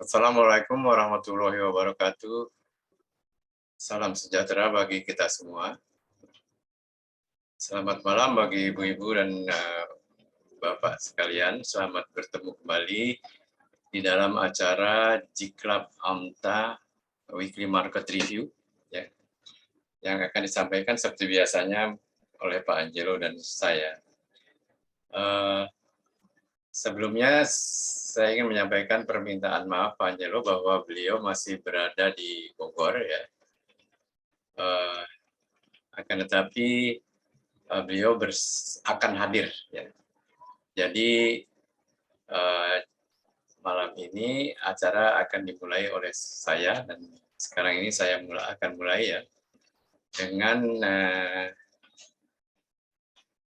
Assalamualaikum warahmatullahi wabarakatuh. Salam sejahtera bagi kita semua. Selamat malam bagi ibu-ibu dan bapak sekalian. Selamat bertemu kembali di dalam acara Jiklab Amta Weekly Market Review, ya, yang akan disampaikan seperti biasanya oleh Pak Angelo dan saya. Sebelumnya saya ingin menyampaikan permintaan maaf Pak Angelo bahwa beliau masih berada di Bogor, ya. Akan tetapi beliau akan hadir, ya. Jadi malam ini acara akan dimulai oleh saya, dan sekarang ini saya akan mulai, ya, dengan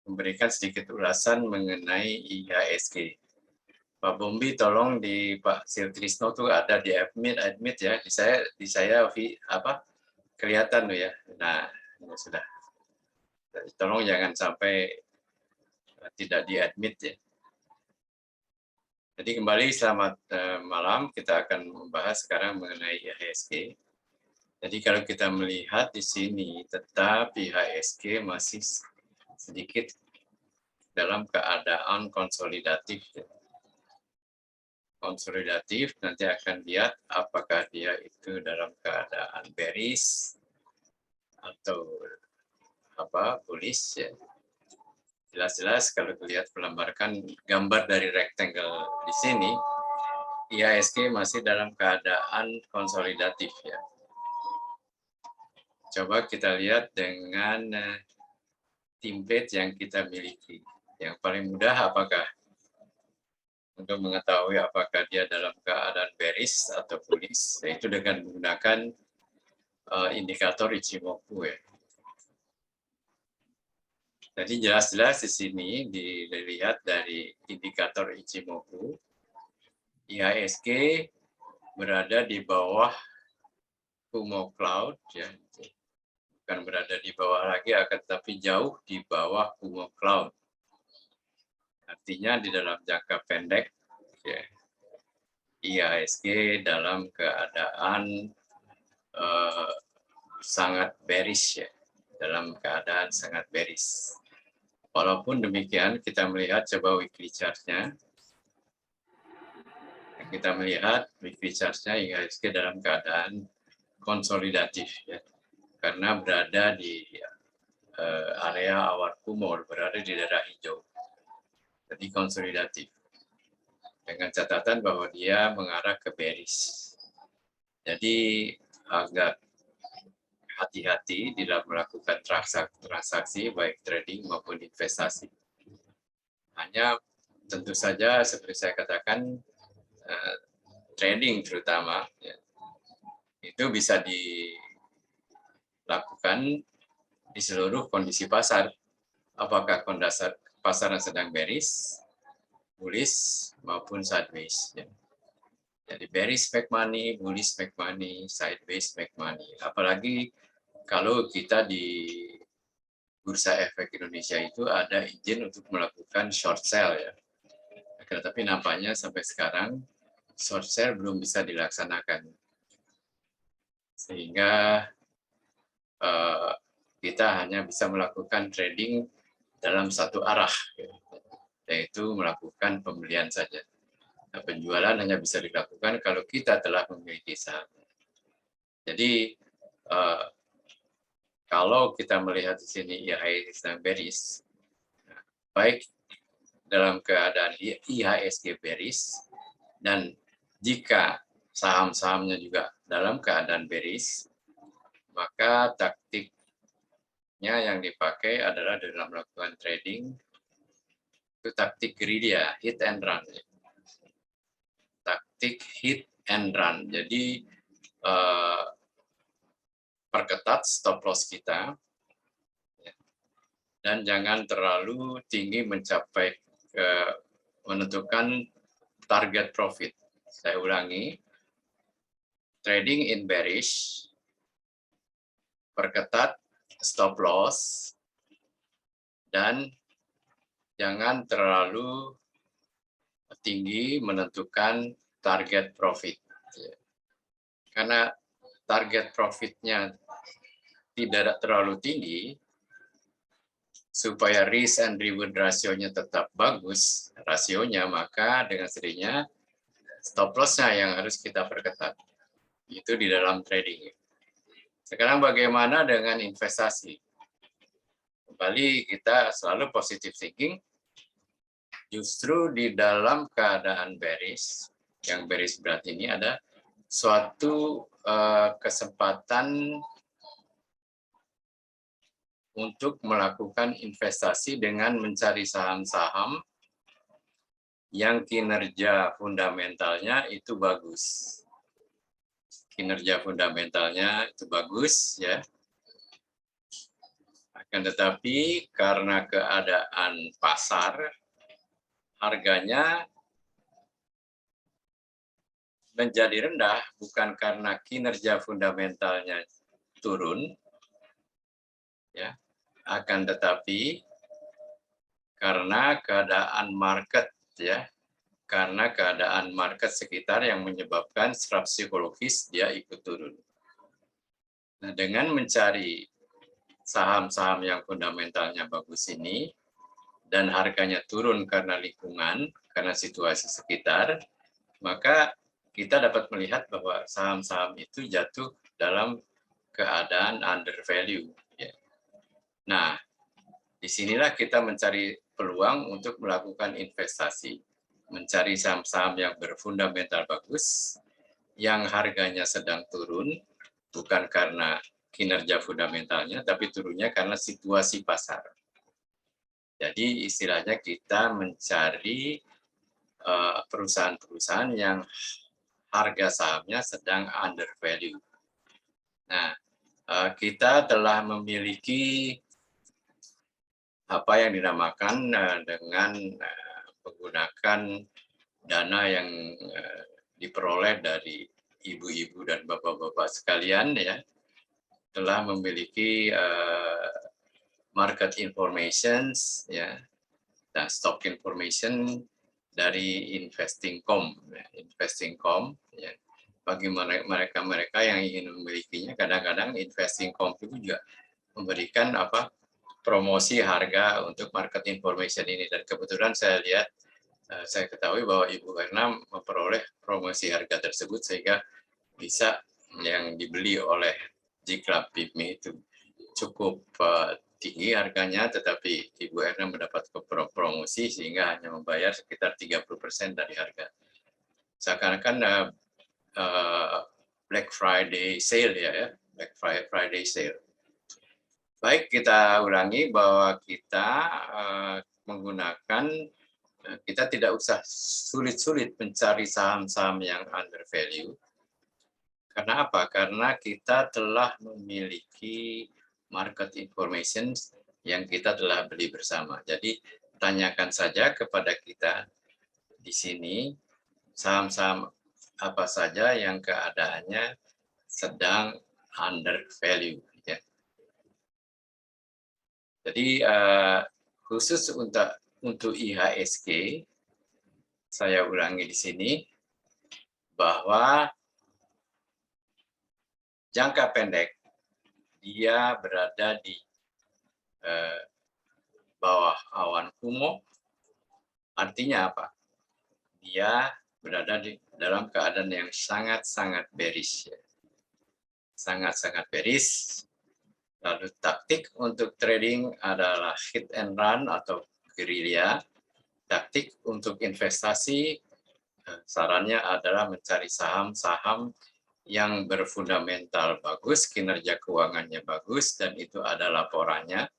memberikan sedikit ulasan mengenai IHSG. Pak Bombi, tolong di Pak Siltrisno tuh ada di admit ya, di saya kelihatan tuh, ya. Nah, ya sudah. Tolong jangan sampai tidak di admit, ya. Jadi kembali selamat malam, kita akan membahas sekarang mengenai IHSG. Jadi kalau kita melihat di sini, tetap IHSG masih sedikit dalam keadaan konsolidatif. Konsolidatif, nanti akan lihat apakah dia itu dalam keadaan bearish atau bullish, ya. Jelas-jelas kalau lihat melembarkan gambar dari rectangle di sini, IHSG masih dalam keadaan konsolidatif, ya. Coba kita lihat dengan template yang kita miliki. Yang paling mudah apakah untuk mengetahui apakah dia dalam keadaan bearish atau bullish, yaitu dengan menggunakan indikator Ichimoku, ya. Jadi jelas-jelas di sini dilihat dari indikator Ichimoku, IHSG berada di bawah Kumo Cloud, ya. Bukan berada di bawah lagi, akan tetapi jauh di bawah Kumo Cloud. Artinya di dalam jangka pendek, ya, IHSG dalam keadaan sangat bearish, ya, dalam keadaan sangat bearish. Walaupun demikian, kita melihat coba weekly chart-nya. Kita melihat weekly chart-nya IHSG dalam keadaan konsolidatif, ya, karena berada di area awan Kumo, berada di daerah hijau. Jadi konsolidatif. Dengan catatan bahwa dia mengarah ke bearish. Jadi agak hati-hati di dalam melakukan transaksi baik trading maupun investasi. Hanya tentu saja seperti saya katakan, trading terutama, ya, itu bisa dilakukan di seluruh kondisi pasar. Apakah pasar yang sedang bearish, bullish maupun sideways, ya. Jadi bearish make money, bullish make money, sideways make money. Apalagi kalau kita di Bursa Efek Indonesia itu ada izin untuk melakukan short sale, ya. Tetapi nampaknya sampai sekarang short sale belum bisa dilaksanakan. Sehingga kita hanya bisa melakukan trading dalam satu arah, yaitu melakukan pembelian saja. Nah, penjualan hanya bisa dilakukan kalau kita telah memiliki saham. Jadi kalau kita melihat di sini IHSG sedang bearish, baik dalam keadaan IHSG bearish, dan jika saham-sahamnya juga dalam keadaan bearish, maka taktiknya yang dipakai adalah dalam melakukan trading itu taktik gerilya, hit and run. Taktik hit and run. Jadi perketat stop loss kita, dan jangan terlalu tinggi mencapai menentukan target profit. Saya ulangi, trading in bearish, perketat stop loss, dan jangan terlalu tinggi menentukan target profit. karena target profitnya tidak terlalu tinggi, supaya risk and reward rasionya tetap bagus, maka dengan sendirinya stop loss-nya yang harus kita perketat. Itu di dalam trading. Sekarang bagaimana dengan investasi? Kembali kita selalu positive thinking, justru di dalam keadaan bearish, yang bearish berat ini ada suatu kesempatan untuk melakukan investasi dengan mencari saham-saham yang kinerja fundamentalnya itu bagus. Kinerja fundamentalnya itu bagus, ya. Akan tetapi karena keadaan pasar, harganya menjadi rendah bukan karena kinerja fundamentalnya turun, ya, akan tetapi karena keadaan market, ya, karena keadaan market sekitar yang menyebabkan secara psikologis dia ikut turun. Nah, dengan mencari saham-saham yang fundamentalnya bagus ini dan harganya turun karena lingkungan, karena situasi sekitar, maka kita dapat melihat bahwa saham-saham itu jatuh dalam keadaan under value. Nah, disinilah kita mencari peluang untuk melakukan investasi, mencari saham-saham yang berfundamental bagus, yang harganya sedang turun, bukan karena kinerja fundamentalnya, tapi turunnya karena situasi pasar. Jadi istilahnya kita mencari perusahaan-perusahaan yang harga sahamnya sedang under value. Nah, kita telah memiliki apa yang dinamakan dengan menggunakan dana yang diperoleh dari ibu-ibu dan bapak-bapak sekalian, ya, telah memiliki market information, ya, dan stock information dari Investing.com, ya. Bagi mereka yang ingin memilikinya, kadang-kadang Investing.com itu juga memberikan promosi harga untuk market information ini, dan kebetulan saya lihat, saya ketahui bahwa Ibu Erna memperoleh promosi harga tersebut sehingga bisa yang dibeli oleh J-Club PIPMI itu cukup tinggi harganya, tetapi Ibu Erna mendapat promosi sehingga hanya membayar sekitar 30% dari harga. Seakan-akan Black Friday sale, ya, Black Friday sale. Baik, kita ulangi bahwa kita menggunakan, kita tidak usah sulit-sulit mencari saham-saham yang under value. Karena apa? Karena kita telah memiliki market information yang kita telah beli bersama. Jadi tanyakan saja kepada kita di sini saham-saham apa saja yang keadaannya sedang under value. Ya. Jadi khusus untuk IHSG, saya ulangi di sini bahwa jangka pendek dia berada di bawah awan kumuh. Artinya apa? Dia berada di dalam keadaan yang sangat-sangat bearish. Sangat-sangat bearish. Lalu taktik untuk trading adalah hit and run atau gerilya. Taktik untuk investasi, sarannya adalah mencari saham-saham yang berfundamental bagus, kinerja keuangannya bagus, dan itu ada laporannya,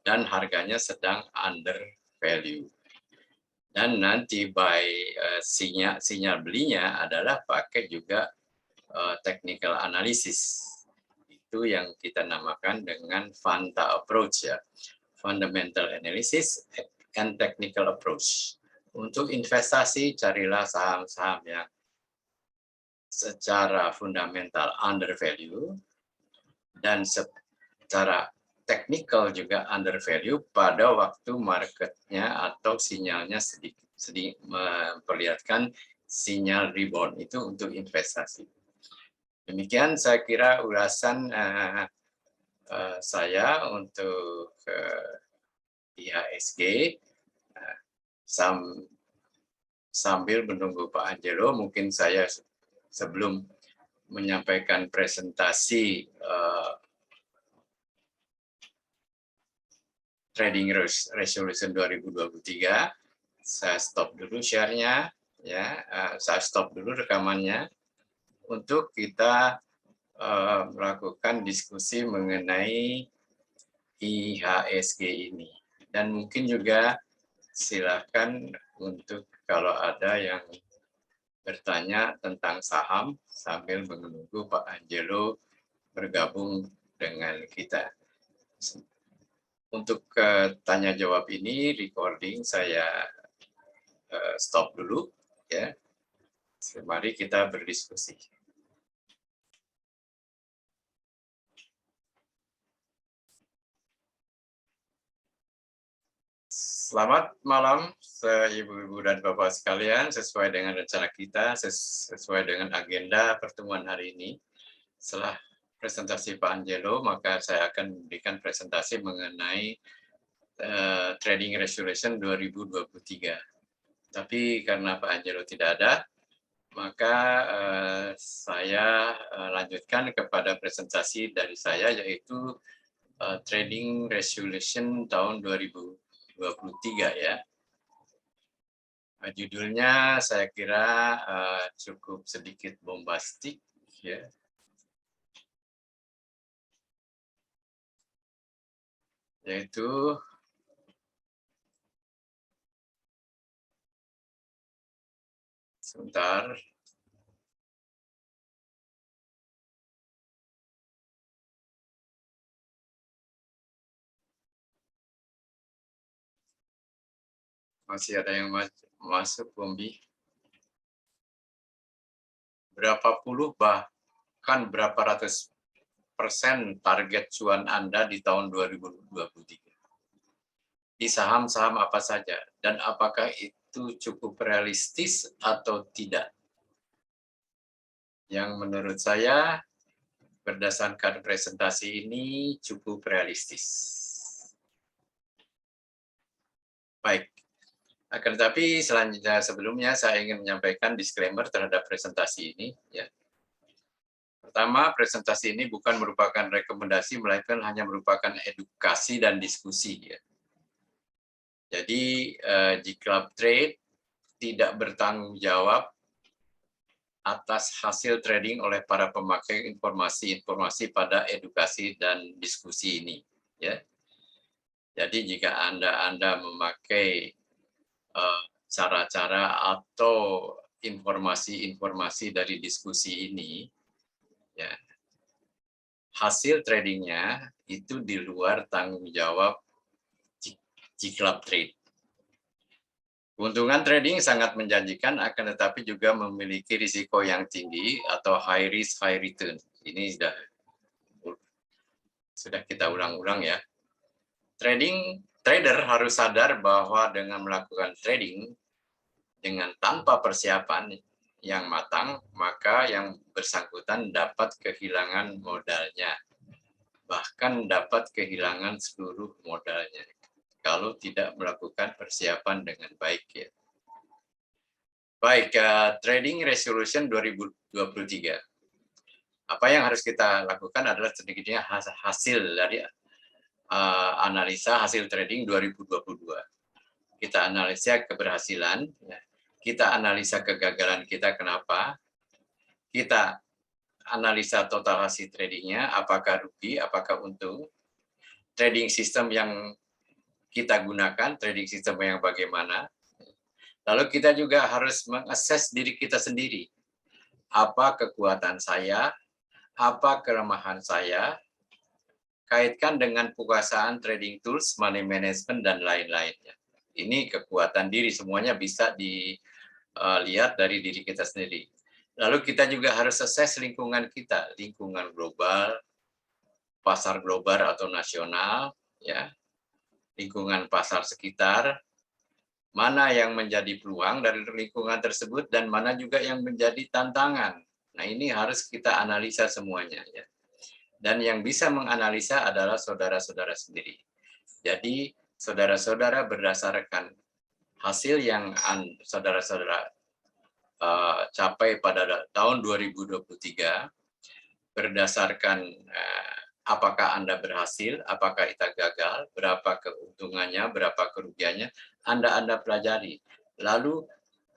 dan harganya sedang under value. Dan nanti sinyal belinya adalah pakai juga technical analysis. Itu yang kita namakan dengan FANTA approach, ya. Fundamental analysis and technical approach. Untuk investasi, carilah saham-saham yang secara fundamental under value dan secara technical juga under value pada waktu marketnya atau sinyalnya sedikit memperlihatkan sinyal rebound itu untuk investasi. Demikian saya kira ulasan saya untuk IHSG. Sambil menunggu Pak Angelo, mungkin saya sebelum menyampaikan presentasi Trading Resolution 2023, saya stop dulu share-nya, ya, saya stop dulu rekamannya untuk kita melakukan diskusi mengenai IHSG ini. Dan mungkin juga silakan untuk kalau ada yang bertanya tentang saham sambil menunggu Pak Angelo bergabung dengan kita. Untuk tanya jawab ini recording saya stop dulu, ya. Mari kita berdiskusi. Selamat malam, Ibu-ibu dan Bapak sekalian. Sesuai dengan rencana kita, sesuai dengan agenda pertemuan hari ini, setelah presentasi Pak Angelo, maka saya akan memberikan presentasi mengenai Trading Resolution 2023. Tapi karena Pak Angelo tidak ada, maka saya lanjutkan kepada presentasi dari saya, yaitu Trading Resolution tahun 2023 ya. Judulnya saya kira cukup sedikit bombastik, ya. Yaitu sebentar. Masih ada yang masuk, Bombi. Berapa puluh bahkan berapa ratus % target cuan Anda di tahun 2023? Di saham-saham apa saja? Dan apakah itu cukup realistis atau tidak? Yang menurut saya, berdasarkan presentasi ini cukup realistis. Baik. Akan tetapi selanjutnya sebelumnya saya ingin menyampaikan disclaimer terhadap presentasi ini. Ya. Pertama, presentasi ini bukan merupakan rekomendasi, melainkan hanya merupakan edukasi dan diskusi. Ya. Jadi, G-Club Trade tidak bertanggung jawab atas hasil trading oleh para pemakai informasi-informasi pada edukasi dan diskusi ini. Ya. Jadi, jika Anda memakai cara-cara atau informasi-informasi dari diskusi ini, ya, hasil tradingnya itu di luar tanggung jawab G-Club Trade. Keuntungan trading sangat menjanjikan, akan tetapi juga memiliki risiko yang tinggi atau high risk, high return. Ini sudah kita ulang-ulang ya. Trader harus sadar bahwa dengan melakukan trading dengan tanpa persiapan yang matang, maka yang bersangkutan dapat kehilangan modalnya. Bahkan dapat kehilangan seluruh modalnya kalau tidak melakukan persiapan dengan baik. Ya. Baik, Trading Resolution 2023. Apa yang harus kita lakukan adalah sedikitnya hasil dari analisa hasil trading 2022. Kita analisa keberhasilan, ya. Kita analisa kegagalan kita kenapa, kita analisa total hasil tradingnya, apakah rugi, apakah untung, trading system yang kita gunakan, trading system yang bagaimana. Lalu kita juga harus mengakses diri kita sendiri. Apa kekuatan saya, apa kelemahan saya, kaitkan dengan penguasaan trading tools, money management, dan lain-lainnya. Ini kekuatan diri, semuanya bisa dilihat dari diri kita sendiri. Lalu kita juga harus assess lingkungan kita, lingkungan global, pasar global atau nasional, ya, lingkungan pasar sekitar, mana yang menjadi peluang dari lingkungan tersebut dan mana juga yang menjadi tantangan. Nah, ini harus kita analisa semuanya ya. Dan yang bisa menganalisa adalah saudara-saudara sendiri. Jadi, saudara-saudara berdasarkan hasil yang saudara-saudara capai pada tahun 2023, berdasarkan apakah Anda berhasil, apakah kita gagal, berapa keuntungannya, berapa kerugiannya, Anda pelajari. Lalu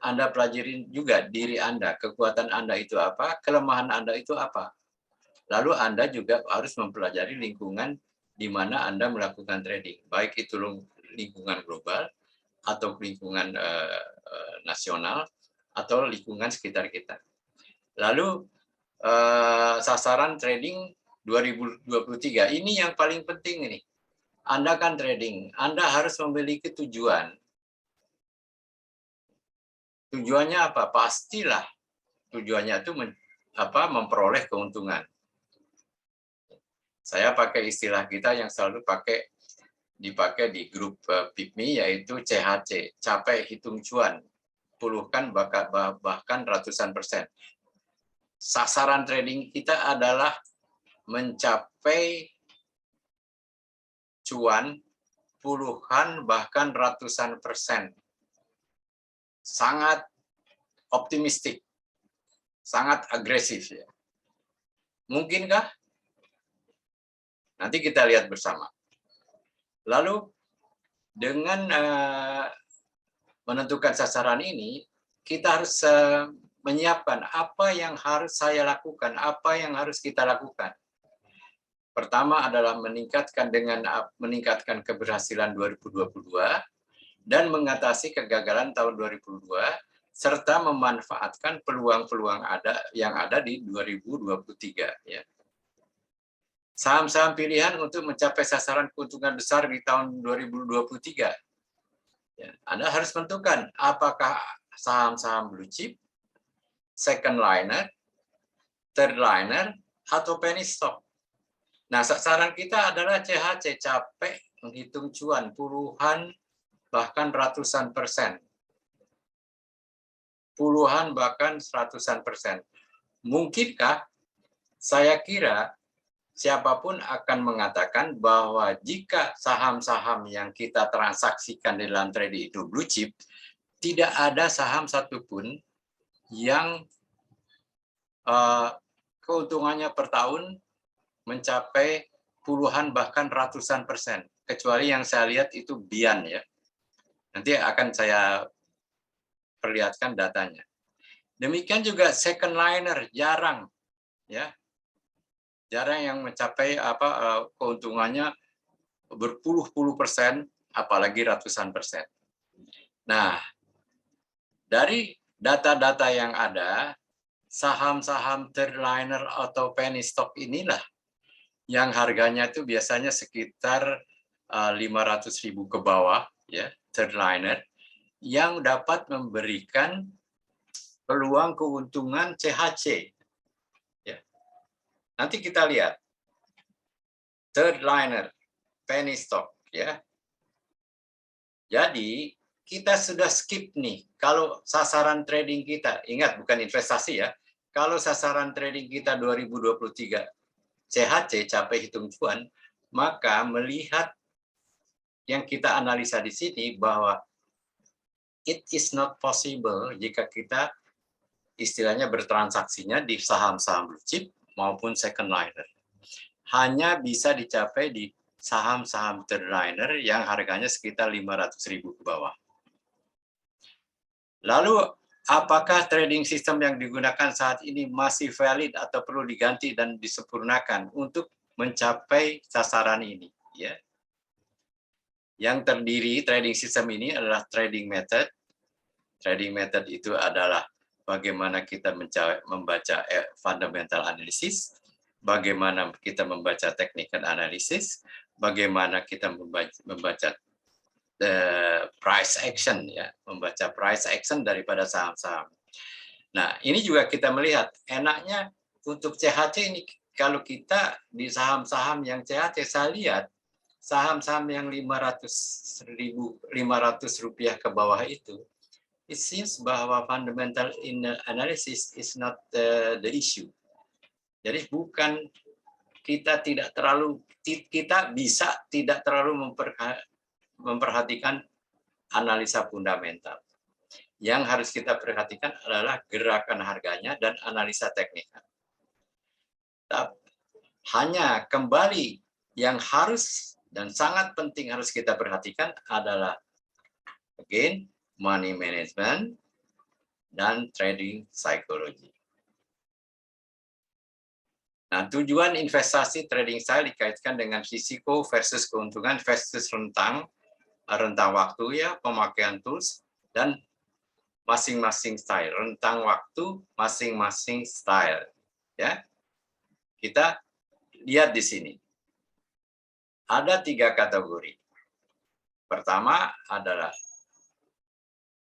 Anda pelajari juga diri Anda, kekuatan Anda itu apa, kelemahan Anda itu apa. Lalu Anda juga harus mempelajari lingkungan di mana Anda melakukan trading, baik itu lingkungan global atau lingkungan nasional atau lingkungan sekitar kita. Lalu sasaran trading 2023 ini yang paling penting ini. Anda kan trading, Anda harus memiliki tujuan. Tujuannya apa? Pastilah tujuannya itu memperoleh keuntungan. Saya pakai istilah kita yang selalu dipakai di grup PIPMI, yaitu CHC, capai hitung cuan, puluhkan bahkan ratusan persen. Sasaran trading kita adalah mencapai cuan puluhan bahkan ratusan persen. Sangat optimistik, sangat agresif ya. Mungkinkah? Nanti kita lihat bersama. Lalu dengan menentukan sasaran ini, kita harus menyiapkan apa yang harus saya lakukan, apa yang harus kita lakukan. Pertama adalah meningkatkan keberhasilan 2022 dan mengatasi kegagalan tahun 2022 serta memanfaatkan peluang-peluang yang ada di 2023 ya. Saham-saham pilihan untuk mencapai sasaran keuntungan besar di tahun 2023. Ya, Anda harus menentukan apakah saham-saham blue chip, second liner, third liner, atau penny stock. Nah, sasaran kita adalah CHC, capek menghitung cuan puluhan bahkan ratusan persen. Puluhan bahkan ratusan persen. Mungkinkah? Saya kira siapapun akan mengatakan bahwa jika saham-saham yang kita transaksikan di dalam trading itu blue chip, tidak ada saham satupun yang keuntungannya per tahun mencapai puluhan bahkan ratusan persen. Kecuali yang saya lihat itu Bian ya. Nanti akan saya perlihatkan datanya. Demikian juga second liner jarang ya. Jarang yang mencapai keuntungannya berpuluh-puluh persen, apalagi ratusan persen. Nah, dari data-data yang ada, saham-saham third liner atau penny stock inilah yang harganya itu biasanya sekitar 500.000 ke bawah, ya, third liner, yang dapat memberikan peluang keuntungan CHC. Nanti kita lihat third liner, penny stock ya. Jadi kita sudah skip nih kalau sasaran trading kita, ingat bukan investasi ya. Kalau sasaran trading kita 2023 CHC capai hitung cuan, maka melihat yang kita analisa di sini bahwa it is not possible jika kita istilahnya bertransaksinya di saham-saham blue chip maupun second liner. Hanya bisa dicapai di saham-saham third liner yang harganya sekitar 500.000 ke bawah. Lalu, apakah trading system yang digunakan saat ini masih valid atau perlu diganti dan disempurnakan untuk mencapai sasaran ini? Ya. Yang terdiri trading system ini adalah trading method. Trading method itu adalah bagaimana kita membaca fundamental analysis, bagaimana kita membaca technical analysis, bagaimana kita membaca price action, ya, membaca price action daripada saham-saham. Nah, ini juga kita melihat enaknya untuk CHC ini, kalau kita di saham-saham yang CHC, saya lihat saham-saham yang 500 rupiah ke bawah itu, it seems bahwa fundamental analysis is not the issue. Jadi bukan kita bisa tidak terlalu memperhatikan analisa fundamental. Yang harus kita perhatikan adalah gerakan harganya dan analisa teknikal. Hanya kembali yang harus dan sangat penting harus kita perhatikan adalah again money management dan trading psychology. Nah, tujuan investasi trading style dikaitkan dengan risiko versus keuntungan versus rentang waktu ya, pemakaian tools dan masing-masing style, rentang waktu masing-masing style ya. Kita lihat di sini. Ada 3 kategori. Pertama adalah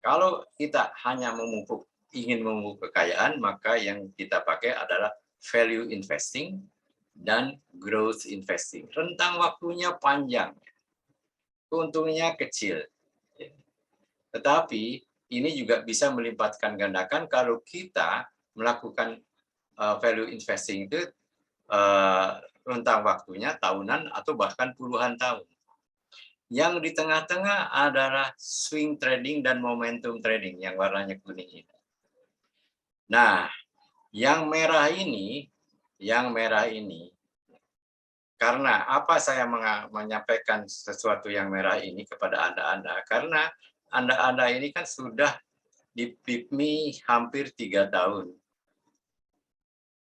kalau kita hanya ingin memupuk kekayaan, maka yang kita pakai adalah value investing dan growth investing. Rentang waktunya panjang, keuntungannya kecil. Tetapi ini juga bisa melipatkan gandakan kalau kita melakukan value investing itu rentang waktunya tahunan atau bahkan puluhan tahun. Yang di tengah-tengah adalah swing trading dan momentum trading yang warnanya kuning ini. Nah, yang merah ini, karena apa saya menyampaikan sesuatu yang merah ini kepada Anda? Karena Anda ini kan sudah di PIPMI hampir 3 tahun.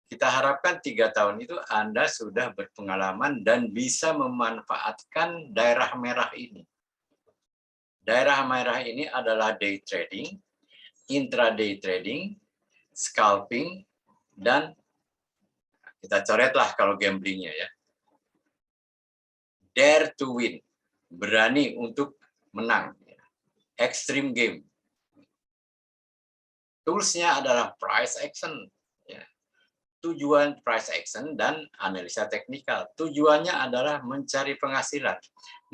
Kita harapkan 3 tahun itu Anda sudah berpengalaman dan bisa memanfaatkan daerah merah ini. Daerah merah ini adalah day trading, intraday trading, scalping, dan kita coretlah kalau gamblingnya ya. Dare to win, berani untuk menang. Extreme game. Toolsnya adalah price action. Tujuan price action dan analisa teknikal. Tujuannya adalah mencari penghasilan.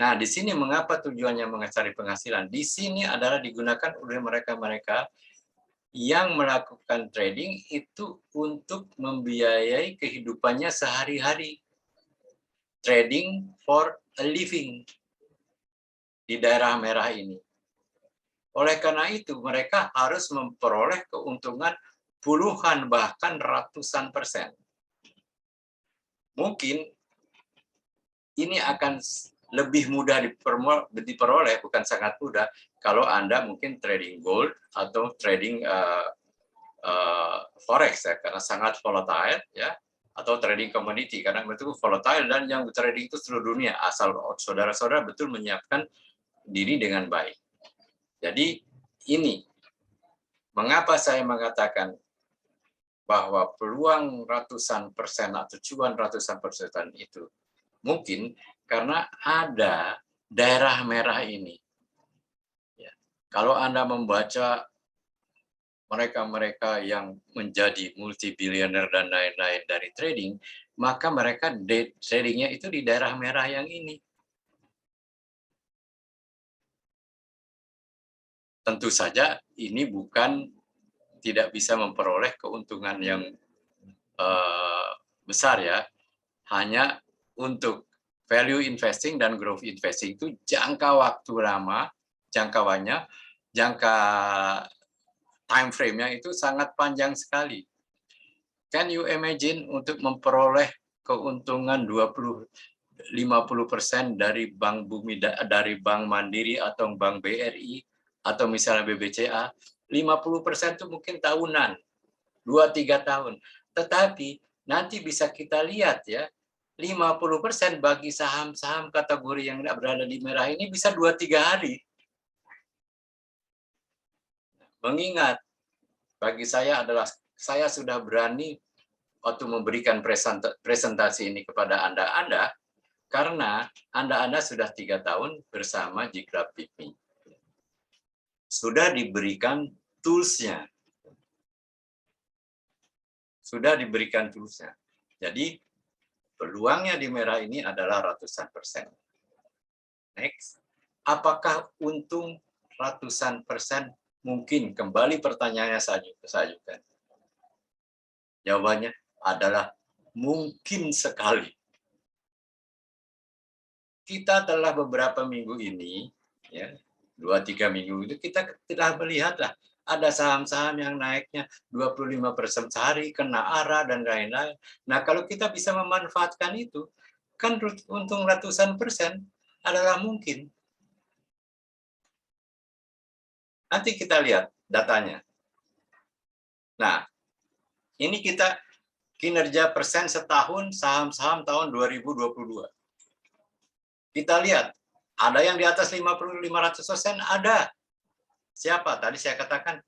Nah, di sini mengapa tujuannya mencari penghasilan? Di sini adalah digunakan oleh mereka-mereka yang melakukan trading itu untuk membiayai kehidupannya sehari-hari. Trading for a living di daerah merah ini. Oleh karena itu, mereka harus memperoleh keuntungan puluhan bahkan ratusan %. Mungkin ini akan lebih mudah diperoleh, bukan sangat mudah, kalau Anda mungkin trading gold atau trading forex ya, karena sangat volatile ya, atau trading commodity karena itu volatile dan yang trading itu seluruh dunia, asal saudara-saudara betul menyiapkan diri dengan baik. Jadi ini mengapa saya mengatakan bahwa peluang ratusan persen atau cuan ratusan persen itu mungkin karena ada daerah merah ini. Ya. Kalau Anda membaca mereka-mereka yang menjadi multi-billionaire dan lain-lain dari trading, maka mereka tradingnya itu di daerah merah yang ini. Tentu saja ini tidak bisa memperoleh keuntungan yang besar ya, hanya untuk value investing dan growth investing itu jangka waktu lama, jangka time frame-nya itu sangat panjang sekali. Can you imagine untuk memperoleh keuntungan 20-50% dari Bank Bumi, dari Bank Mandiri atau Bank BRI atau misalnya BBCA, 50% itu mungkin tahunan, 2-3 tahun. Tetapi nanti bisa kita lihat ya, 50% bagi saham-saham kategori yang berada di merah ini bisa 2-3 hari. Mengingat bagi saya adalah saya sudah berani waktu memberikan presentasi ini kepada Anda karena Anda sudah 3 tahun bersama Jikra PIPMI. Sudah diberikan tools-nya. Jadi peluangnya di merah ini adalah ratusan persen. Next. Apakah untung ratusan persen? Mungkin. Kembali pertanyaannya saya ajukan. Jawabannya adalah mungkin sekali. Kita telah beberapa minggu ini, ya, 2-3 minggu itu kita telah melihatlah ada saham-saham yang naiknya 25% sehari, kena arah dan lain-lain. Nah, kalau kita bisa memanfaatkan itu, kan untung ratusan persen adalah mungkin. Nanti kita lihat datanya. Nah, ini kita kinerja persen setahun saham-saham tahun 2022. Kita lihat, ada yang di atas 500%, ada. Siapa? Tadi saya katakan,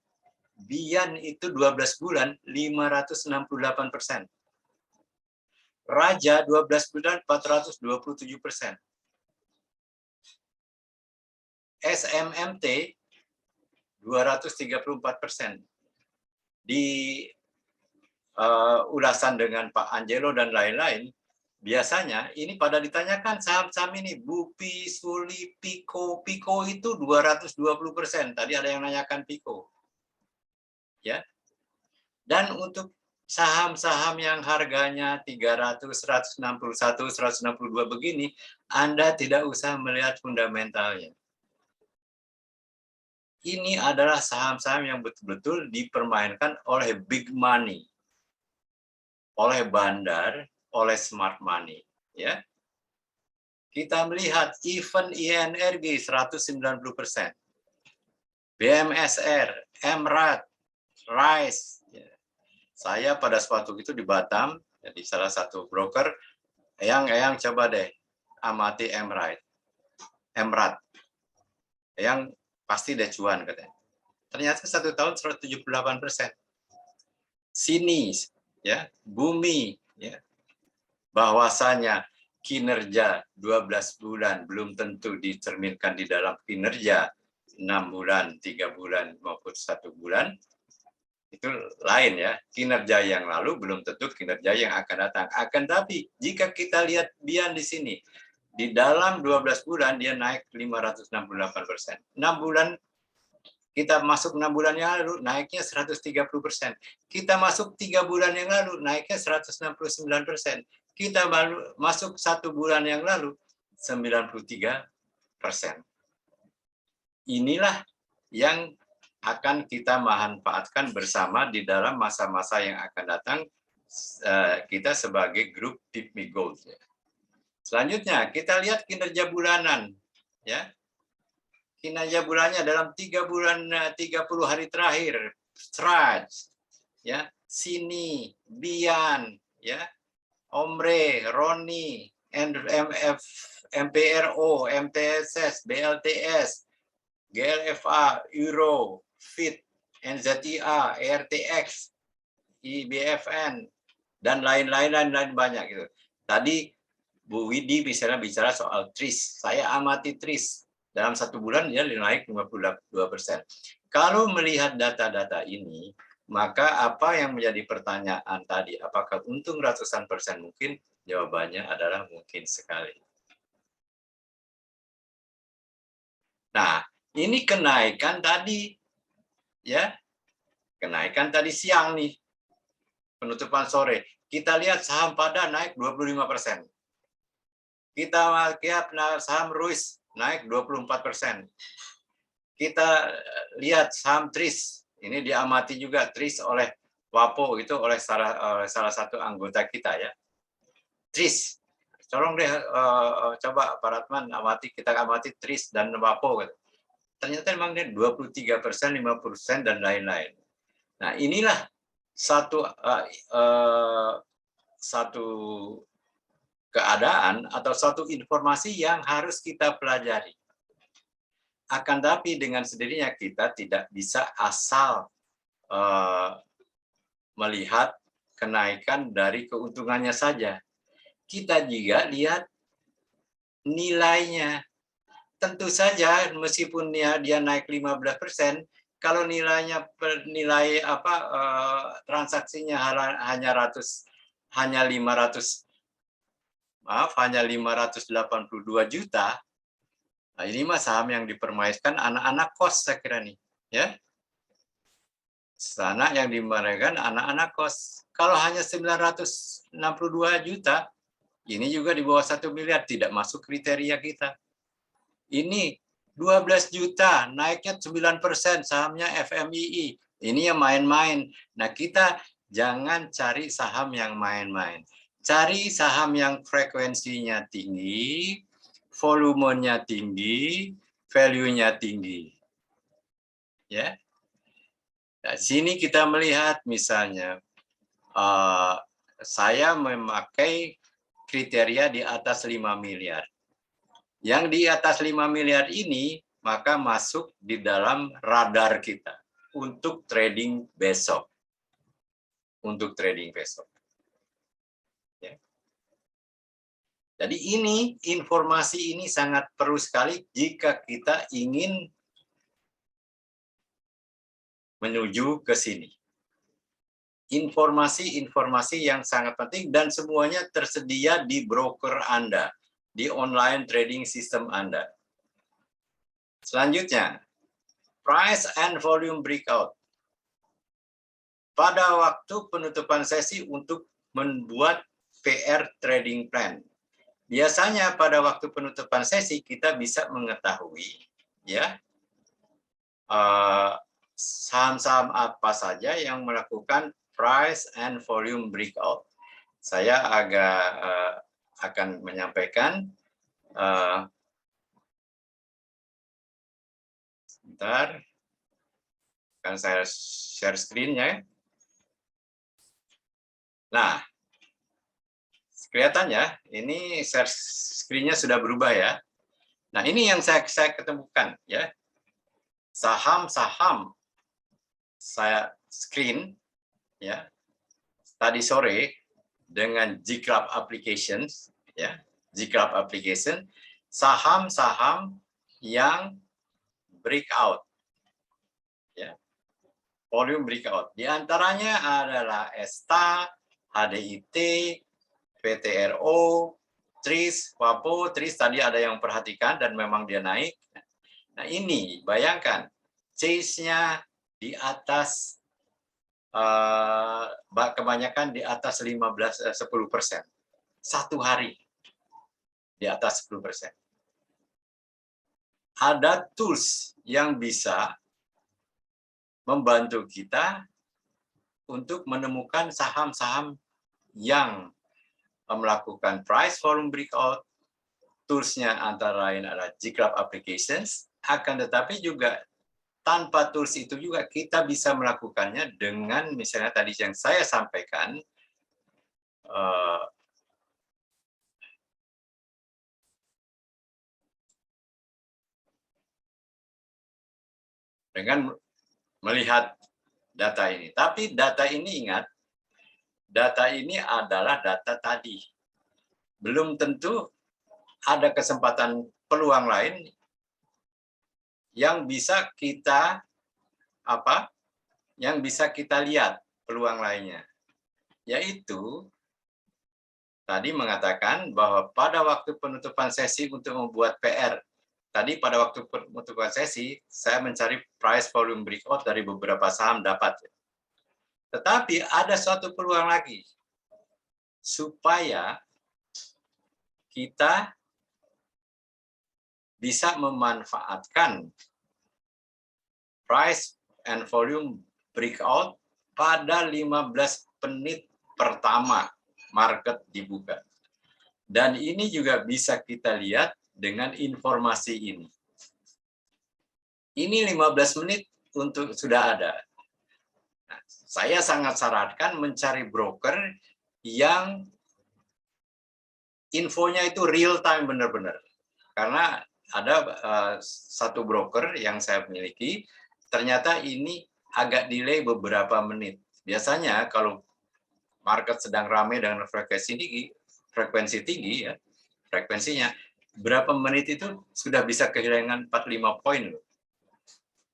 Bian itu 12 bulan 568%. Raja 12 bulan 427%. SMMT 234%. Di ulasan dengan Pak Angelo dan lain-lain, biasanya ini pada ditanyakan saham-saham ini, Bupi, Suli, Pico. Pico itu 220%. Tadi ada yang nanyakan Pico. Ya. Dan untuk saham-saham yang harganya 300, 161, 162 begini, Anda tidak usah melihat fundamentalnya. Ini adalah saham-saham yang betul-betul dipermainkan oleh big money, oleh bandar, oleh smart money. Ya. Kita melihat event INRG 190%, BMSR, Emrat, Rice. Saya pada suatu itu di Batam, jadi salah satu broker, yang coba deh amati Emrat, yang pasti deh cuan katanya. Ternyata 1 tahun 178%. Sini, ya, Bumi, ya, bahwasanya kinerja 12 bulan belum tentu dicerminkan di dalam kinerja 6 bulan, 3 bulan maupun 1 bulan. Itu lain ya, kinerja yang lalu belum tentu kinerja yang akan datang. Akan tapi jika kita lihat Bian di sini, di dalam 12 bulan dia naik 568%. 6 bulan kita masuk 6 bulan yang lalu naiknya 130%. Kita masuk 3 bulan yang lalu naiknya 169%. Kita baru masuk 1 bulan yang lalu 93%. Inilah yang akan kita manfaatkan bersama di dalam masa-masa yang akan datang, kita sebagai grup Pipmi Gold. Selanjutnya kita lihat kinerja bulanan, ya. Kinerja bulannya dalam 3 bulan 30 hari terakhir, Straj, ya, Sini, Bian, ya, Omre, Roni, MF, MPRO, MTSS, BLTS, GLFA, Euro, FIT, NZIA, RTX, IBFN, dan lain-lain banyak gitu. Tadi Bu Widi misalnya bicara soal TRIS. Saya amati TRIS. Dalam 1 bulan dia naik 52%. Kalau melihat data-data ini, maka apa yang menjadi pertanyaan tadi, apakah untung ratusan persen mungkin? Jawabannya adalah mungkin sekali. Nah, ini kenaikan tadi, ya, kenaikan tadi siang nih, penutupan sore. Kita lihat saham Pada naik 25%. Kita lihat saham Ruis naik 24%. Kita lihat saham TRIS, ini diamati juga TRIS oleh Wapo, itu oleh salah satu anggota kita ya. TRIS, tolong deh coba Pak Ratman kita amati TRIS dan Wapo. Ternyata memang dia 23%, 50% dan lain-lain. Nah, inilah satu keadaan atau satu informasi yang harus kita pelajari. Akan tapi dengan sendirinya kita tidak bisa asal melihat kenaikan dari keuntungannya saja. Kita juga lihat nilainya. Tentu saja meskipun dia naik 15%, kalau nilai transaksinya hanya 582 juta, Nah, ini mah saham yang dipermainkan anak-anak kos saya kira nih, ya. Sana yang dipermainkan anak-anak kos. Kalau hanya 962 juta, ini juga di bawah 1 miliar, tidak masuk kriteria kita. Ini 12 juta, naiknya 9%, sahamnya FMII. Ini yang main-main. Nah, kita jangan cari saham yang main-main. Cari saham yang frekuensinya tinggi, volumenya tinggi, value-nya tinggi. Ya. Nah, sini kita melihat misalnya saya memakai kriteria di atas 5 miliar. Yang di atas 5 miliar ini maka masuk di dalam radar kita untuk trading besok. Untuk trading besok. Ya. Jadi ini informasi ini sangat perlu sekali jika kita ingin menuju ke sini. Informasi-informasi yang sangat penting dan semuanya tersedia di broker Anda, di online trading system Anda. Selanjutnya, price and volume breakout. Pada waktu penutupan sesi untuk membuat PR trading plan. Biasanya pada waktu penutupan sesi kita bisa mengetahui ya saham-saham apa saja yang melakukan price and volume breakout. Saya akan menyampaikan sebentar, akan saya share screen-nya. Nah, kelihatan ya, ini share screen-nya sudah berubah ya. Nah, ini yang saya ketemukan ya. Saham-saham saya screen ya tadi sore dengan GClub applications ya, GClub application, saham-saham yang breakout ya. Volume breakout. Di antaranya adalah ESTA, HDIT, PTRO, TRIS, WAPO. TRIS tadi ada yang perhatikan dan memang dia naik. Nah, ini bayangkan chase-nya di atas kebanyakan di atas 10%. Satu hari di atas 10%. Ada tools yang bisa membantu kita untuk menemukan saham-saham yang melakukan price volume breakout. Toolsnya antara lain adalah GClub applications, akan tetapi juga tanpa tools itu juga kita bisa melakukannya dengan misalnya tadi yang saya sampaikan, dengan melihat data ini. Tapi data ini ingat, data ini adalah data tadi. Belum tentu ada kesempatan peluang lain yang bisa kita lihat peluang lainnya, yaitu tadi mengatakan bahwa pada waktu penutupan sesi untuk membuat PR, tadi pada waktu penutupan sesi saya mencari price volume breakout dari beberapa saham dapat, tetapi ada suatu peluang lagi supaya kita bisa memanfaatkan price and volume breakout pada 15 menit pertama market dibuka. Dan ini juga bisa kita lihat dengan informasi ini. Ini 15 menit sudah ada. Nah, saya sangat sarankan mencari broker yang infonya itu real time benar-benar. Karena ada satu broker yang saya miliki, ternyata ini agak delay beberapa menit. Biasanya kalau market sedang ramai dengan frekuensi tinggi ya, frekuensinya berapa menit itu sudah bisa kehilangan 45 poin loh.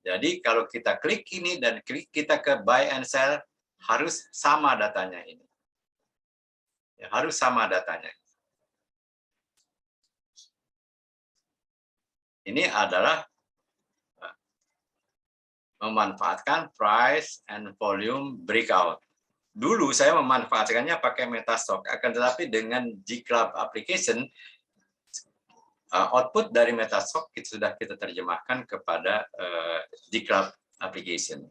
Jadi kalau kita klik ini dan klik kita ke buy and sell, harus sama datanya ini. Ya, harus sama datanya. Ini adalah memanfaatkan price and volume breakout. Dulu saya memanfaatkannya pakai Metastock, akan tetapi dengan G-Club application, output dari Metastock sudah kita terjemahkan kepada G-Club application.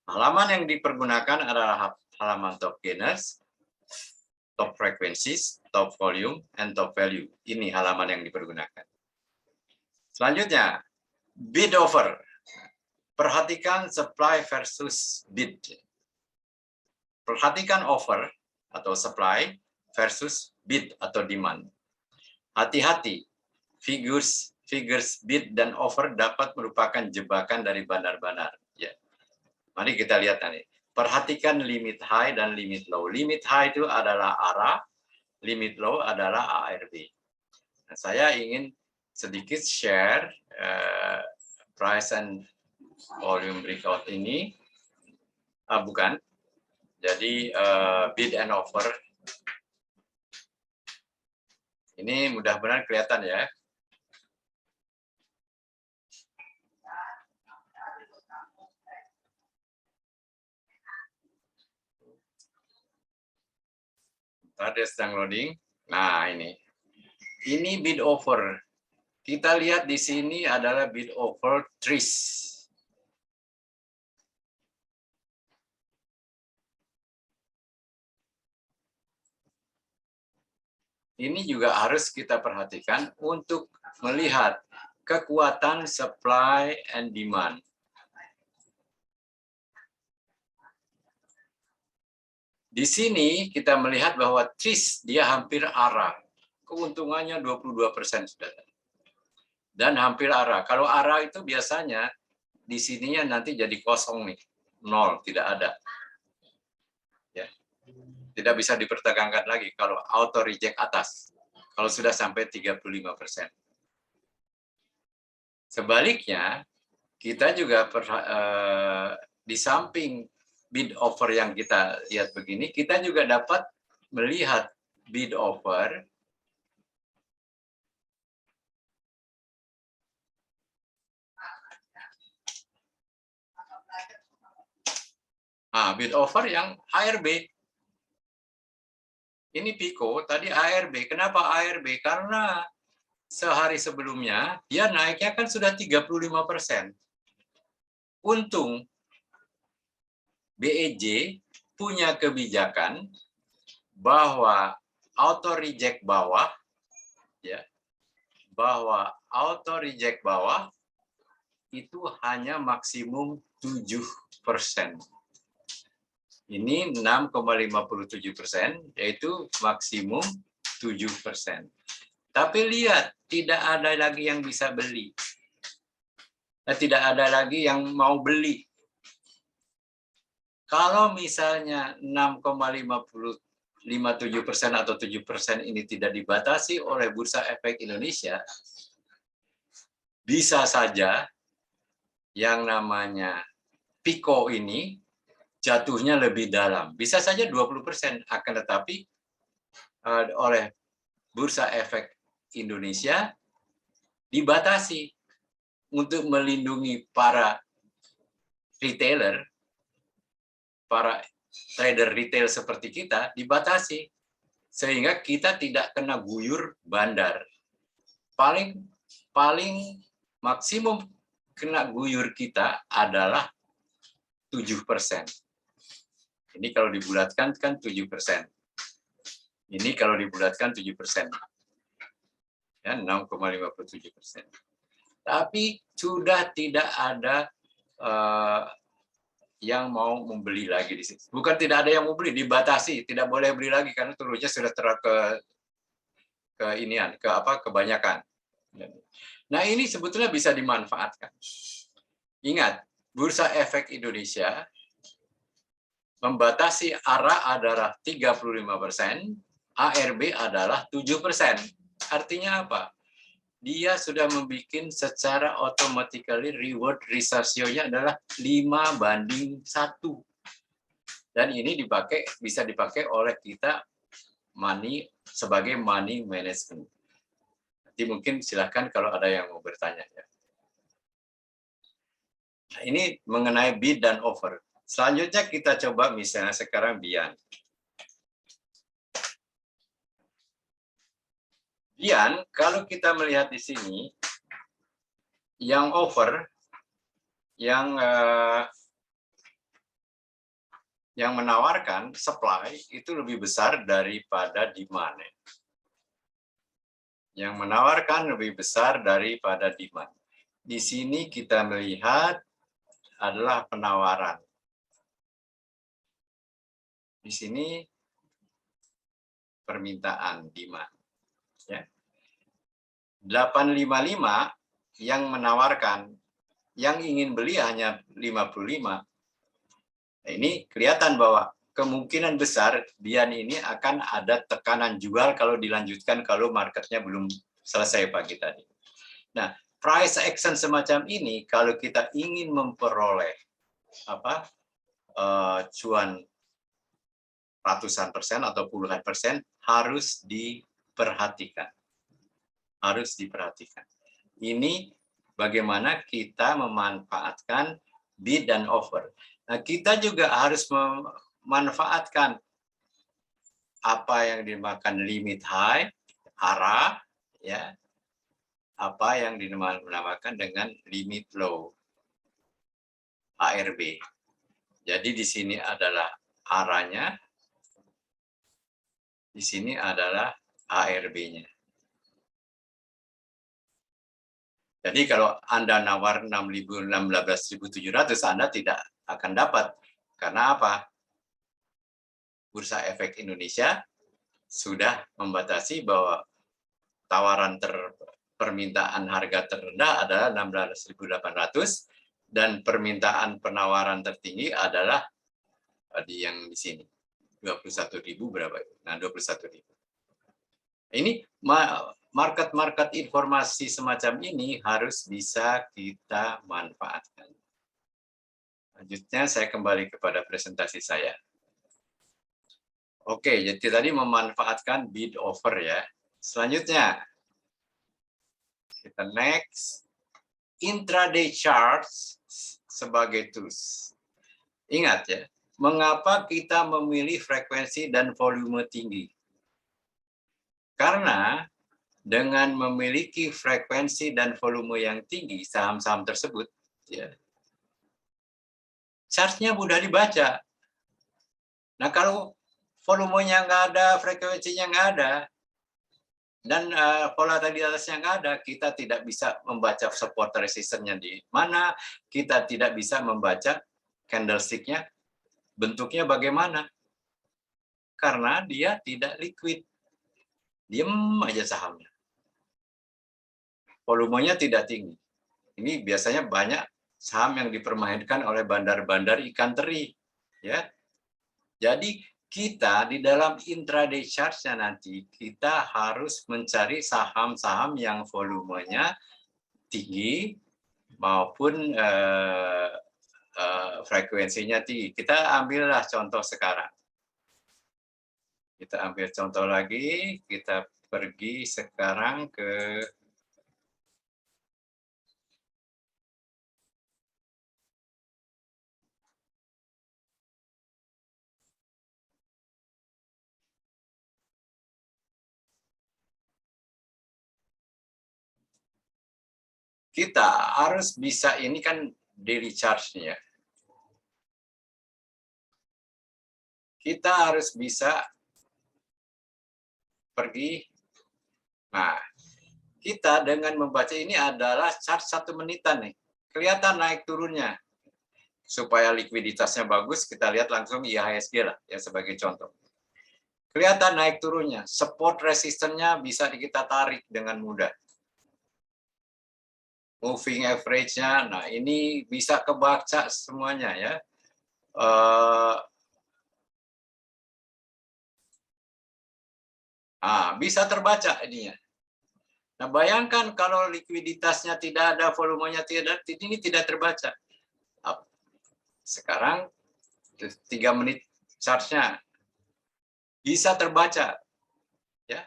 Halaman yang dipergunakan adalah halaman top gainers, top frequencies, top volume, and top value. Ini halaman yang dipergunakan. Selanjutnya, bid offer. Perhatikan supply versus bid. Perhatikan offer atau supply versus bid atau demand. Hati-hati, figures bid dan offer dapat merupakan jebakan dari bandar-bandar. Ya. Mari kita lihat nanti. Perhatikan limit high dan limit low. Limit high itu adalah ARA, limit low adalah ARB. Nah, saya ingin sedikit share price and volume breakout ini. Bukan. Jadi bid and offer. Ini mudah-mudahan kelihatan ya. Ada sedang loading. Nah, ini bid offer. Kita lihat di sini adalah bid offer trees. Ini juga harus kita perhatikan untuk melihat kekuatan supply and demand. Di sini kita melihat bahwa trees dia hampir arah. Keuntungannya 22% sudah. Dan hampir arah. Kalau arah itu biasanya di sininya nanti jadi kosong nih. 0, tidak ada. Ya. Tidak bisa dipertentangkan lagi kalau auto reject atas. Kalau sudah sampai 35%. Sebaliknya, kita juga di samping bid offer yang kita lihat begini, kita juga dapat melihat bid offer bid offer yang ARB. Ini Pico, tadi ARB. Kenapa ARB? Karena sehari sebelumnya dia naiknya kan sudah 35%. Untung BEJ punya kebijakan bahwa auto reject bawah, ya, bahwa auto reject bawah itu hanya maksimum 7%. Ini 6,57%, yaitu maksimum 7%. Tapi lihat, tidak ada lagi yang bisa beli. Tidak ada lagi yang mau beli. Kalau misalnya 6,57% atau 7% ini tidak dibatasi oleh Bursa Efek Indonesia, bisa saja yang namanya Pico ini jatuhnya lebih dalam. Bisa saja 20%, akan tetapi oleh Bursa Efek Indonesia dibatasi untuk melindungi para retailer, para trader retail seperti kita, dibatasi sehingga kita tidak kena guyur bandar. Paling maksimum kena guyur kita adalah 7%. Ini kalau dibulatkan kan 7%. Ini kalau dibulatkan 7%. Ya, 6,57%. Tapi sudah tidak ada yang mau membeli lagi di sini. Bukan tidak ada yang mau beli, dibatasi, tidak boleh beli lagi karena turunnya sudah kebanyakan. Nah, ini sebetulnya bisa dimanfaatkan. Ingat, Bursa Efek Indonesia membatasi ARA adalah 35%, ARB adalah 7%. Artinya apa? Dia sudah membuat secara automatically reward ratio-nya adalah 5:1. Dan ini bisa dipakai oleh kita sebagai money management. Nanti mungkin silakan kalau ada yang mau bertanya. Ya. Nah, ini mengenai bid dan offer. Selanjutnya kita coba misalnya sekarang Bian. Bian, kalau kita melihat di sini, yang offer, yang menawarkan supply itu lebih besar daripada demand. Yang menawarkan lebih besar daripada demand. Di sini kita melihat adalah penawaran. Di sini permintaan demand. Ya. 855 yang menawarkan, yang ingin beli hanya 55. Nah, ini kelihatan bahwa kemungkinan besar Bian ini akan ada tekanan jual kalau dilanjutkan kalau marketnya belum selesai pagi tadi. Nah, price action semacam ini kalau kita ingin memperoleh cuan ratusan persen atau puluhan persen harus diperhatikan. Harus diperhatikan. Ini bagaimana kita memanfaatkan bid dan offer. Nah, kita juga harus memanfaatkan apa yang dinamakan limit high, arah, ya, apa yang dinamakan dengan limit low, ARB. Jadi di sini adalah arahnya, di sini adalah ARB-nya. Jadi kalau Anda nawar 16.700, Anda tidak akan dapat. Karena apa? Bursa Efek Indonesia sudah membatasi bahwa tawaran permintaan harga terendah adalah 16.800 dan permintaan penawaran tertinggi adalah yang di sini 21.000 berapa? Nah, 21.000. Ini market-market informasi semacam ini harus bisa kita manfaatkan. Lanjutnya saya kembali kepada presentasi saya. Oke, jadi tadi memanfaatkan bid offer ya. Selanjutnya, kita next. Intraday charts sebagai tools. Ingat ya, mengapa kita memilih frekuensi dan volume tinggi? Karena dengan memiliki frekuensi dan volume yang tinggi, saham-saham tersebut, ya, chartnya mudah dibaca. Nah, kalau volumenya nggak ada, frekuensinya nggak ada, dan volatilitasnya nggak ada, kita tidak bisa membaca support resistance-nya di mana, kita tidak bisa membaca candlestick-nya bentuknya bagaimana. Karena dia tidak liquid. Diam aja sahamnya. Volumenya tidak tinggi. Ini biasanya banyak saham yang dipermainkan oleh bandar-bandar ikan teri. Ya. Jadi kita di dalam intraday chart-nya nanti kita harus mencari saham-saham yang volumenya tinggi maupun frekuensinya tinggi. Kita ambillah contoh sekarang. Kita ambil contoh lagi, kita pergi sekarang ke kita harus bisa, ini kan daily charge-nya. Kita harus bisa pergi. Nah, kita dengan membaca ini adalah chart 1 menitan nih. Kelihatan naik turunnya. Supaya likuiditasnya bagus, kita lihat langsung IHSG lah ya sebagai contoh. Kelihatan naik turunnya. Support resistance-nya bisa kita tarik dengan mudah. Moving average-nya, nah ini bisa kebaca semuanya ya. Bisa terbaca ininya. Nah, bayangkan kalau likuiditasnya tidak ada, volumenya tidak, ini tidak terbaca. Sekarang 3 menit charge-nya bisa terbaca ya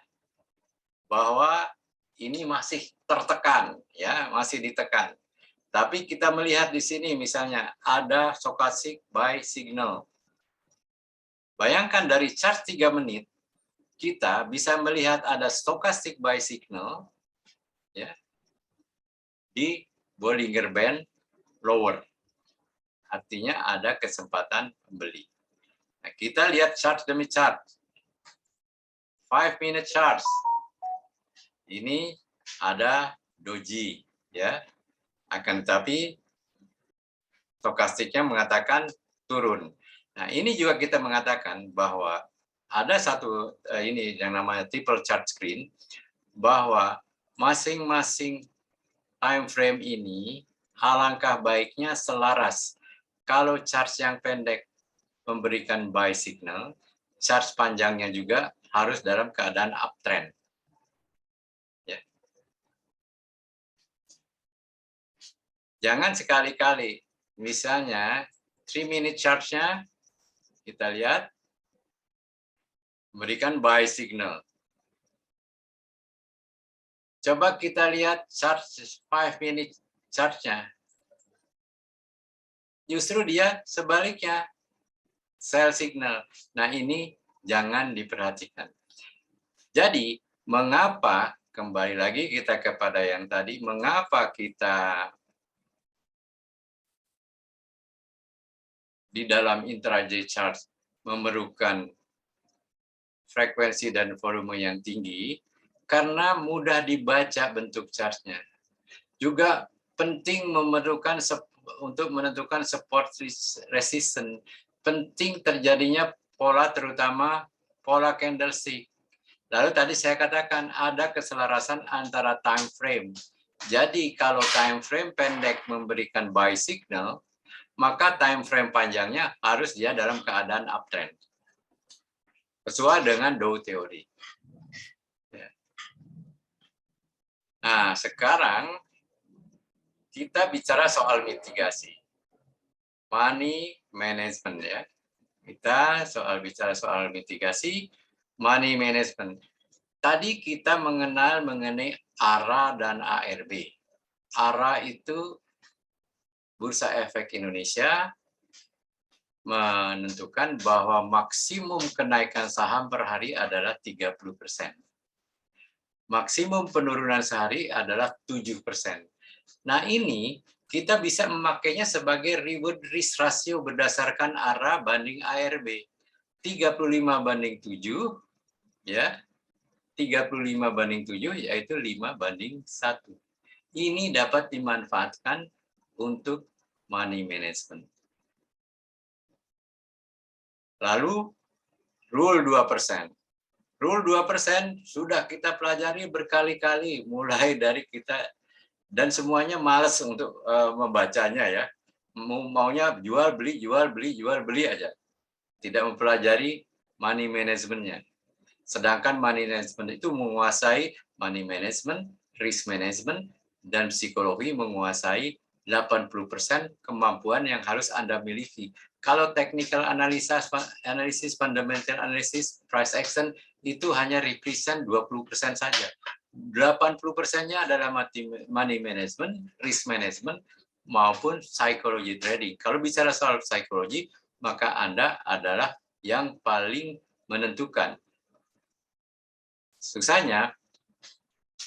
bahwa ini masih tertekan, ya, masih ditekan. Tapi kita melihat di sini misalnya ada stochastic buy signal. Bayangkan dari chart 3 menit, kita bisa melihat ada stochastic buy signal, ya, di Bollinger Band lower. Artinya ada kesempatan membeli. Nah, kita lihat chart demi chart. 5-minute charts. Ini ada doji, ya. Akan tetapi stokastiknya mengatakan turun. Nah, ini juga kita mengatakan bahwa ada satu ini yang namanya triple chart screen, bahwa masing-masing time frame ini alangkah baiknya selaras. Kalau chart yang pendek memberikan buy signal, chart panjangnya juga harus dalam keadaan uptrend. Ya. Jangan sekali-kali, misalnya 3-minute chart-nya kita lihat memberikan buy signal. Coba kita lihat chart 5-minute chart-nya. Justru dia sebaliknya, sell signal. Nah, ini jangan diperhatikan. Jadi, mengapa, kembali lagi kita kepada yang tadi, mengapa kita di dalam intraday chart memerlukan frekuensi dan volume yang tinggi, karena mudah dibaca bentuk chartnya. Juga penting memerlukan untuk menentukan support resistance, penting terjadinya pola, terutama pola candlestick. Lalu tadi saya katakan ada keselarasan antara time frame. Jadi kalau time frame pendek memberikan buy signal, maka time frame panjangnya harus dia dalam keadaan uptrend. Sesuai dengan Dow teori. Nah, sekarang kita bicara soal mitigasi. Money management, ya. Kita bicara soal mitigasi, money management. Tadi kita mengenal mengenai ARA dan ARB. ARA itu Bursa Efek Indonesia menentukan bahwa maksimum kenaikan saham per hari adalah 30%. Maksimum penurunan sehari adalah 7%. Nah, ini kita bisa memakainya sebagai reward risk ratio berdasarkan ARA banding ARB. 35/7, ya. 35/7 yaitu 5/1. Ini dapat dimanfaatkan untuk money management. Lalu rule 2%. Rule 2% sudah kita pelajari berkali-kali, mulai dari kita, dan semuanya malas untuk membacanya, ya. Maunya jual beli jual beli jual beli aja, tidak mempelajari money management-nya. Sedangkan money management itu menguasai money management, risk management, dan psikologi menguasai 80% kemampuan yang harus Anda miliki. Kalau technical analysis, fundamental analysis, price action itu hanya represent 20% saja. 80%-nya adalah money management, risk management, maupun psychology trading. Kalau bicara soal psikologi, maka Anda adalah yang paling menentukan. Susahnya,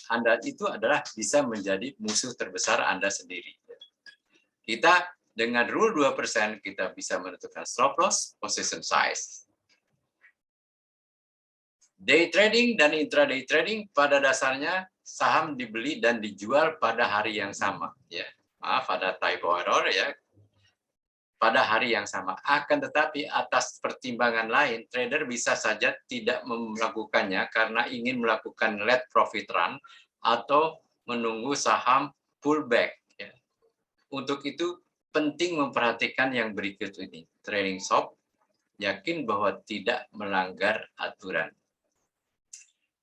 Anda itu adalah bisa menjadi musuh terbesar Anda sendiri. Kita dengan rule 2%, kita bisa menentukan stop loss, position size. Day trading dan intraday trading pada dasarnya saham dibeli dan dijual pada hari yang sama. Ya, maaf ada typo error, ya. Pada hari yang sama. Akan tetapi atas pertimbangan lain, trader bisa saja tidak melakukannya karena ingin melakukan let profit run atau menunggu saham pullback. Ya. Untuk itu penting memperhatikan yang berikut ini. Trading stop, yakin bahwa tidak melanggar aturan.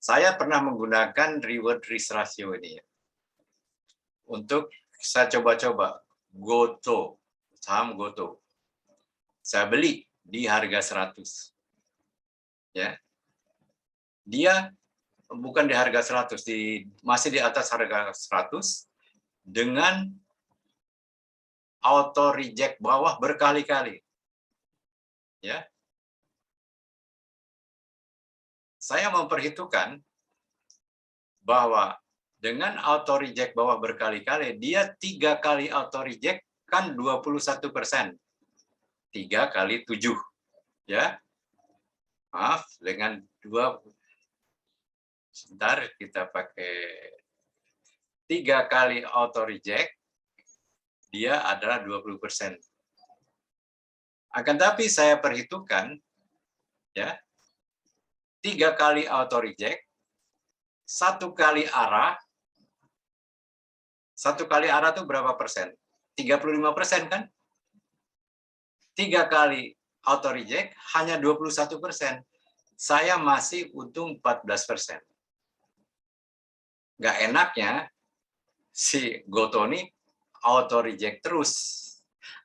Saya pernah menggunakan reward risk ratio ini. Untuk saya coba-coba GoTo, saham GoTo. Saya beli di harga 100. Ya. Dia bukan di harga 100, masih di atas harga 100 dengan auto reject bawah berkali-kali. Ya. Saya memperhitungkan bahwa dengan auto reject bawah berkali-kali, dia 3 kali auto reject kan 21%. 3 kali 7. Ya. Maaf, dengan 2, sebentar kita pakai 3 kali auto reject, dia adalah 20%. Akan tapi saya perhitungkan, ya, 3 kali auto reject, 1 kali arah itu berapa persen? 35% kan? 3 kali auto reject hanya 21%. Saya masih untung 14%. Nggak enaknya si Goto ini auto reject terus.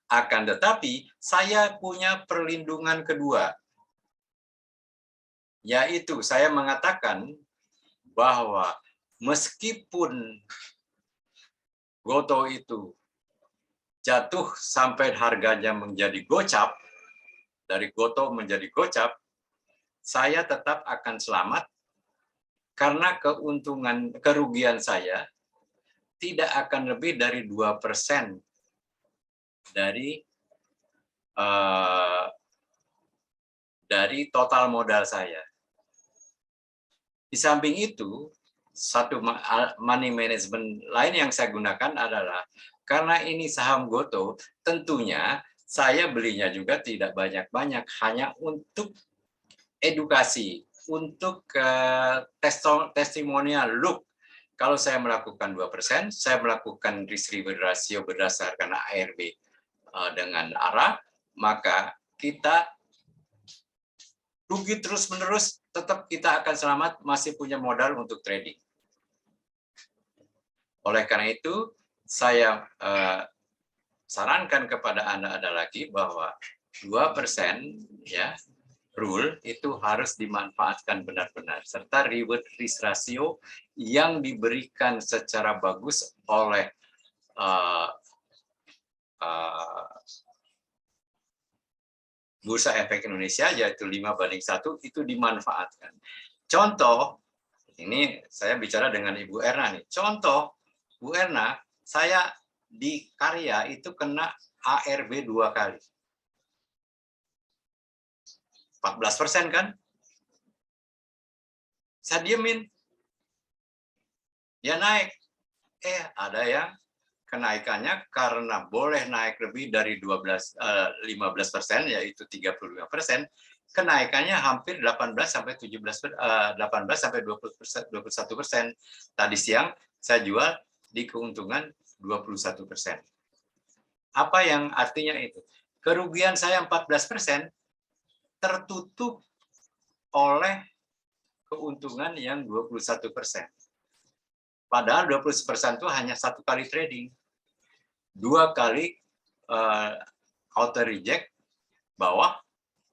Akan tetapi saya punya perlindungan kedua, yaitu saya mengatakan bahwa meskipun Goto itu jatuh sampai harganya menjadi gocap, dari Goto menjadi gocap, saya tetap akan selamat karena kerugian saya tidak akan lebih dari 2% dari total modal saya. Di samping itu, satu money management lain yang saya gunakan adalah karena ini saham Goto, tentunya saya belinya juga tidak banyak-banyak, hanya untuk edukasi, untuk testimonial. Look, kalau saya melakukan 2%, saya melakukan risk reward ratio berdasarkan ARB dengan arah, maka kita rugi terus-menerus, tetap kita akan selamat, masih punya modal untuk trading. Oleh karena itu, saya sarankan kepada Anda ada lagi bahwa 2% ya rule itu harus dimanfaatkan benar-benar, serta reward risk ratio yang diberikan secara bagus oleh Bursa Efek Indonesia, yaitu 5:1, itu dimanfaatkan. Contoh, ini saya bicara dengan Ibu Erna nih. Contoh, Bu Erna, saya di Karya itu kena ARB 2 kali. 14% kan? Saya diemin. Ya naik. Ada yang kenaikannya karena boleh naik lebih dari 15%, yaitu 35%, kenaikannya hampir 18-21%. Tadi siang saya jual di keuntungan 21%. Apa yang artinya itu? Kerugian saya 14% tertutup oleh keuntungan yang 21%. Padahal 20% itu hanya 1 kali trading. 2 kali auto reject bawah,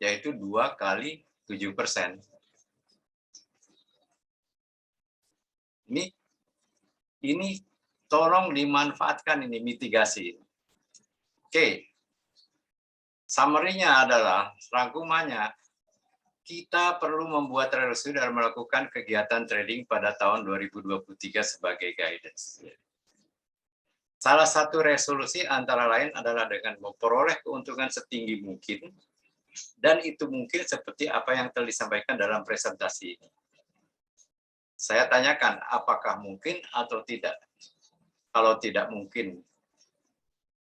yaitu 2 kali 7%. Ini tolong dimanfaatkan, ini mitigasi. Oke. Summary-nya adalah, rangkumannya, kita perlu membuat resolusi dan melakukan kegiatan trading pada tahun 2023 sebagai guidance. Salah satu resolusi antara lain adalah dengan memperoleh keuntungan setinggi mungkin, dan itu mungkin seperti apa yang telah disampaikan dalam presentasi ini. Saya tanyakan, apakah mungkin atau tidak? Kalau tidak mungkin,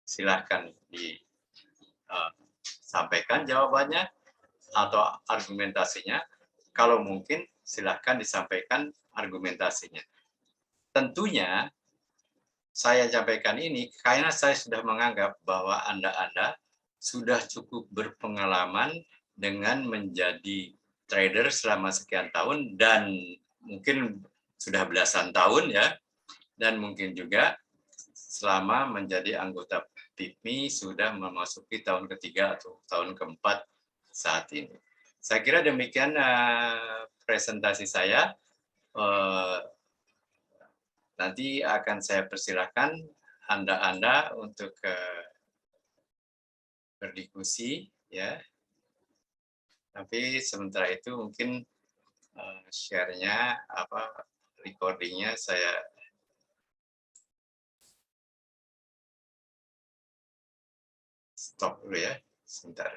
silahkan disampaikan jawabannya atau argumentasinya. Kalau mungkin, silahkan disampaikan argumentasinya. Tentunya, saya sampaikan ini karena saya sudah menganggap bahwa Anda sudah cukup berpengalaman dengan menjadi trader selama sekian tahun, dan mungkin sudah belasan tahun ya, dan mungkin juga selama menjadi anggota PIPMI sudah memasuki tahun ketiga atau tahun keempat saat ini. Saya kira demikian presentasi saya. eh, nanti akan saya persilahkan Anda untuk berdiskusi, ya. Tapi sementara itu mungkin share-nya recording-nya saya stop dulu ya, sebentar.